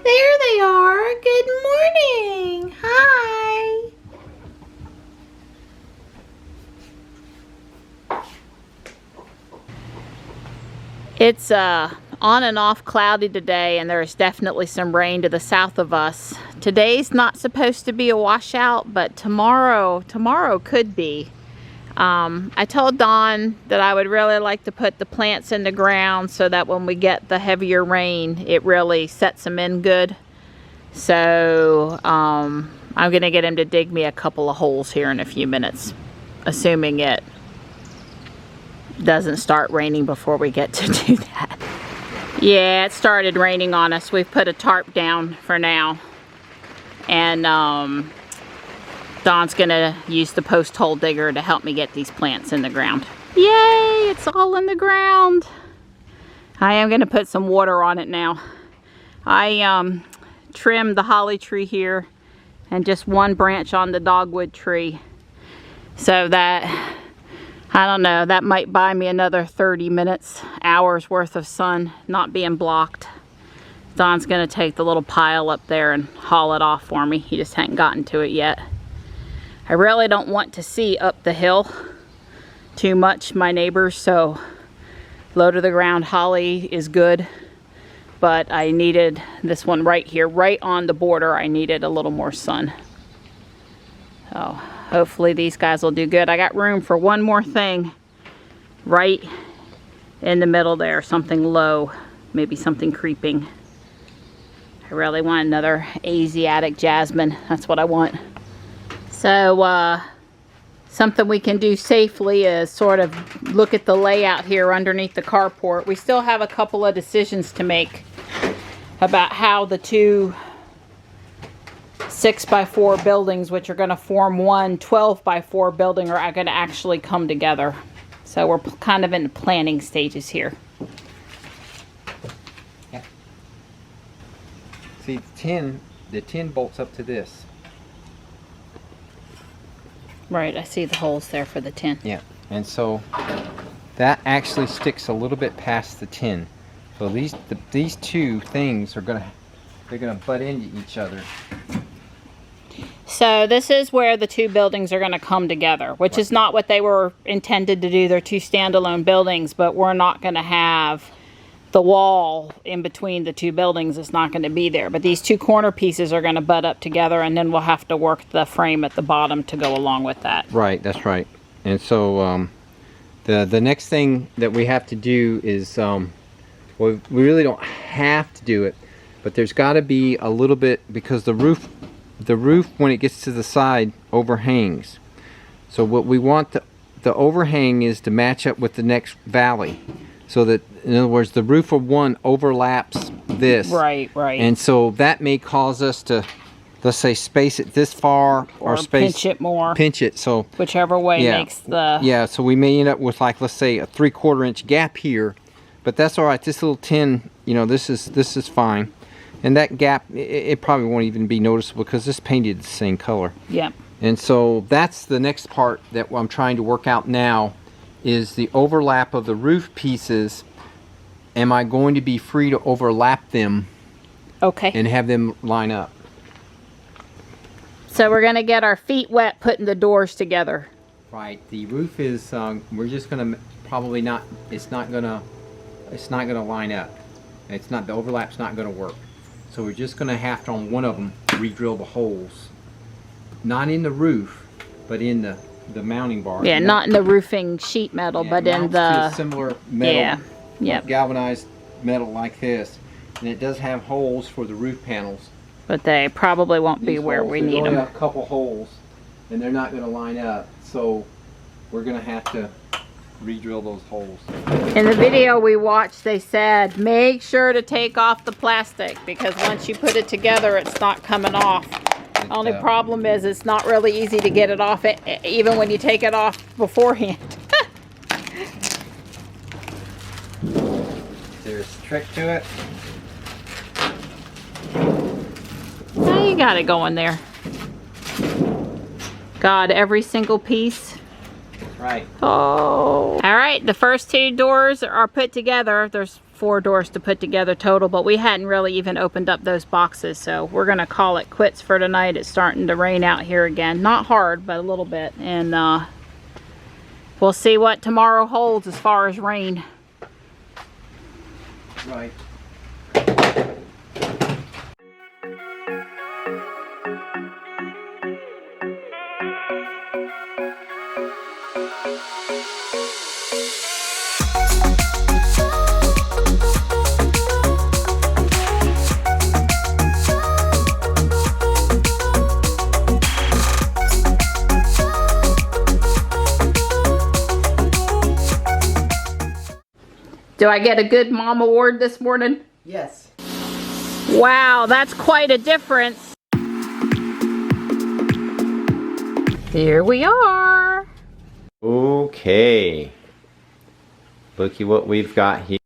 There they are. Good morning. Hi. It's on and off cloudy today, and there's definitely some rain to the south of us. Today's not supposed to be a washout, but tomorrow could be. I told Dawn that I would really like to put the plants in the ground so that when we get the heavier rain, it really sets them in good. So I'm gonna get him to dig me a couple of holes here in a few minutes, assuming it doesn't start raining before we get to do that. Yeah, it started raining on us. We've put a tarp down for now. And Dawn's gonna use the post hole digger to help me get these plants in the ground. Yay, it's all in the ground. I am gonna put some water on it now. I trimmed the holly tree here and just one branch on the dogwood tree. So that, I don't know, that might buy me another 30 minutes, hours worth of sun not being blocked. Don's gonna take the little pile up there and haul it off for me. He just hadn't gotten to it yet. I really don't want to see up the hill too much, my neighbors, so low to the ground holly is good. But I needed this one right here, right on the border. I needed a little more sun. So hopefully these guys will do good. I got room for one more thing right in the middle there, something low, maybe something creeping. I really want another Asiatic jasmine. That's what I want. So something we can do safely is sort of look at the layout here underneath the carport. We still have a couple of decisions to make about how the two 6x4 buildings, which are going to form one 12x4 building, are going to actually come together. So we're kind of in the planning stages here. Yeah. See, the tin bolts up to this. Right, I see the holes there for the tin. Yeah, and so that actually sticks a little bit past the tin. So these two things are they're gonna butt into each other. So this is where the two buildings are going to come together, which is not what they were intended to do. They're two standalone buildings, but we're not going to have the wall in between the two buildings. It's not going to be there. But these two corner pieces are going to butt up together, and then we'll have to work the frame at the bottom to go along with that. Right, that's right. And so the next thing that we have to do is, well, we really don't have to do it, but there's got to be a little bit, because the roof when it gets to the side overhangs. So what we want the overhang is to match up with the next valley, so that, in other words, the roof of one overlaps this. Right. And so that may cause us to, let's say, space it this far, or pinch it more. Pinch it, so whichever way makes the... Yeah, so we may end up with, like, let's say a 3/4 inch gap here, but that's all right. This little tin, you know, this is fine. And that gap, it probably won't even be noticeable because it's painted the same color. Yeah. And so that's the next part that I'm trying to work out now, is the overlap of the roof pieces. Am I going to be free to overlap them? Okay. And have them line up? So we're going to get our feet wet putting the doors together. Right. The roof is, we're just going to probably not, it's not going to line up. It's not, the overlap's not going to work. So we're just going to have to, on one of them, re-drill the holes. Not in the roof, but in the mounting bar. Yeah, not in the roofing sheet metal, but in the... similar metal, yeah, galvanized metal like this. And it does have holes for the roof panels. But they probably won't be where we need them. There's only a couple holes, and they're not going to line up. So we're going to have to re-drill those holes. In the video we watched, they said make sure to take off the plastic, because once you put it together, it's not coming off. The only problem is it's not really easy to get it off, even when you take it off beforehand. There's a trick to it. Now you got it going there. God, every single piece. That's Right. Oh. All right, the first 2 doors are put together. There's 4 doors to put together total, but we hadn't really even opened up those boxes, so we're gonna call it quits for tonight. It's starting to rain out here again. Not hard, but a little bit. And we'll see what tomorrow holds as far as rain. Right. Do I get a good mom award this morning? Yes. Wow, that's quite a difference. Here we are. Okay. Looky what we've got here.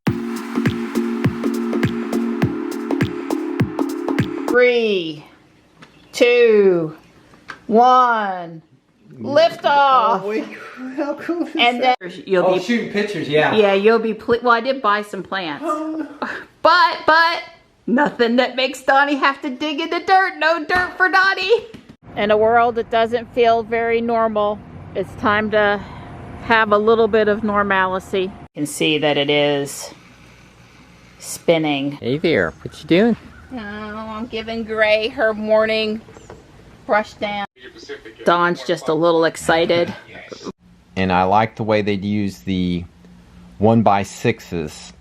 3, 2, 1. Lift off. Oh, wait, how cool is And that? then you'll be shooting pictures, yeah. Yeah, you'll be well, I did buy some plants. But nothing that makes Donnie have to dig in the dirt. No dirt for Donnie. In a world that doesn't feel very normal, it's time to have a little bit of normalcy. You can see that it is spinning. Hey there, what you doing? Oh, I'm giving Gray her morning brush down. Dawn's just a little excited. And I like the way they'd use the 1x6s.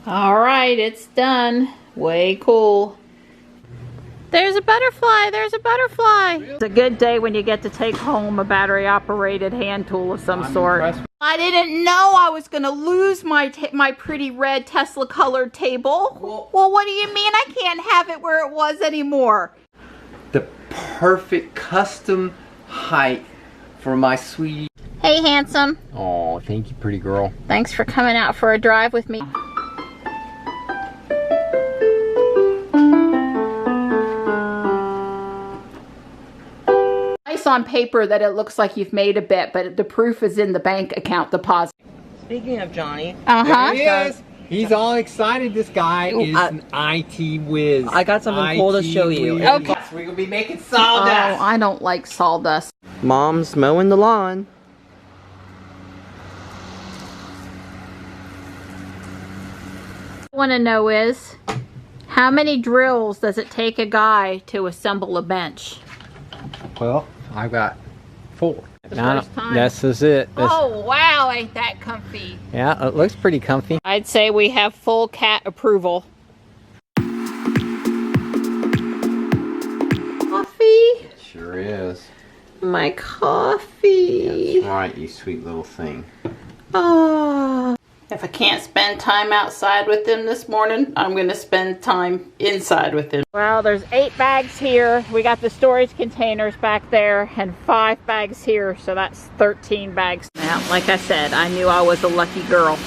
All right, it's done. Way cool. There's a butterfly. There's a butterfly. It's a good day when you get to take home a battery-operated hand tool of some sort. Impressed. I didn't know I was going to lose my pretty red Tesla-colored table. Well, what do you mean I can't have it where it was anymore? The perfect custom height for my sweetie. Hey, handsome. Oh, thank you, pretty girl. Thanks for coming out for a drive with me. Nice on paper that it looks like you've made a bit, but the proof is in the bank account deposit. Speaking of Johnny, Uh-huh. There he is. He's all excited. This guy is an IT whiz. I got something cool to show you. whiz. Okay. We're gonna be making Oh, sawdust. I don't like sawdust. Mom's mowing the lawn. What I want to know is, how many drills does it take a guy to assemble a bench? Well, I've got 4. First time. This is it. Oh, wow, ain't that comfy. Yeah, it looks pretty comfy. I'd say we have full cat approval. Coffee? Sure is. My coffee. That's right, you sweet little thing. Oh. If I can't spend time outside with them this morning, I'm going to spend time inside with them. Well, there's 8 bags here. We got the storage containers back there and 5 bags here, so that's 13 bags. Now, like I said, I knew I was a lucky girl.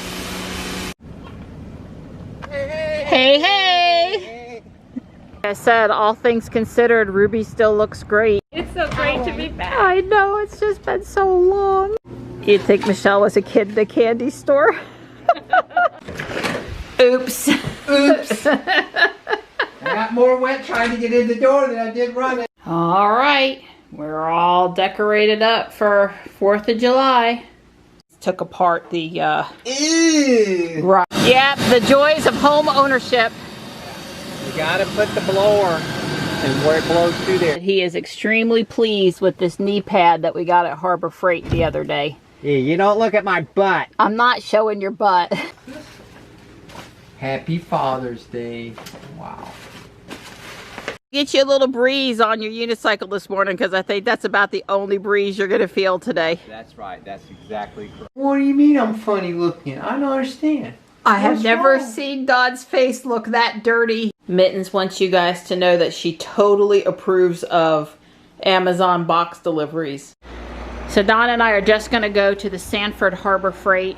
Hey, hey! Like I said, all things considered, Ruby still looks great. It's so great to be back. I know, it's just been so long. You'd think Michelle was a kid in a candy store. Oops. Oops. I got more wet trying to get in the door than I did running. All right, we're all decorated up for 4th of July. Took apart the, Ew. right. Yep, the joys of home ownership. You gotta put the blower and where it blows through there. He is extremely pleased with this knee pad that we got at Harbor Freight the other day. Yeah, you don't look at my butt. I'm not showing your butt. Happy Father's Day. Wow. Get you a little breeze on your unicycle this morning, because I think that's about the only breeze you're going to feel today. That's right. That's exactly correct. What do you mean I'm funny looking? I don't understand. I have What's never wrong? seen Dodd's face look that dirty. Mittens wants you guys to know that she totally approves of Amazon box deliveries. So Don and I are just going to go to the Sanford Harbor Freight.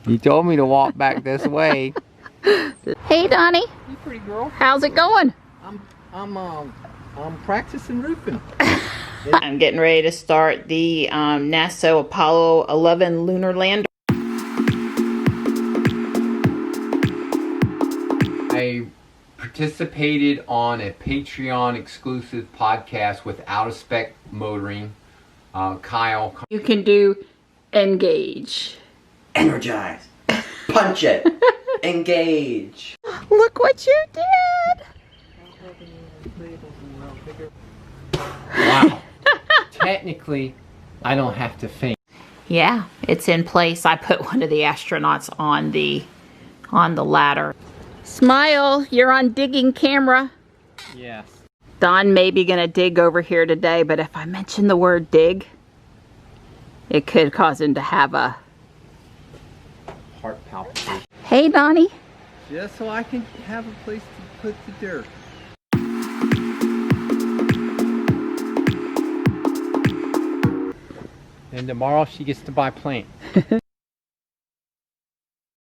You told me to walk back this way. Hey Donnie, You pretty girl. how's it going? I'm practicing roofing. I'm getting ready to start the NASA Apollo 11 lunar lander. I participated on a Patreon exclusive podcast with Out of Spec Motoring. Kyle. You can do engage. Energize. Punch it. Engage. Look what you did. Wow. Technically, I don't have to faint. Yeah, it's in place. I put one of the astronauts on the ladder. Smile, you're on digging camera. Yes. Don may be gonna dig over here today, but if I mention the word dig, it could cause him to have a Heart palpitation. Hey, Donnie. Just so I can have a place to put the dirt. And tomorrow she gets to buy plant.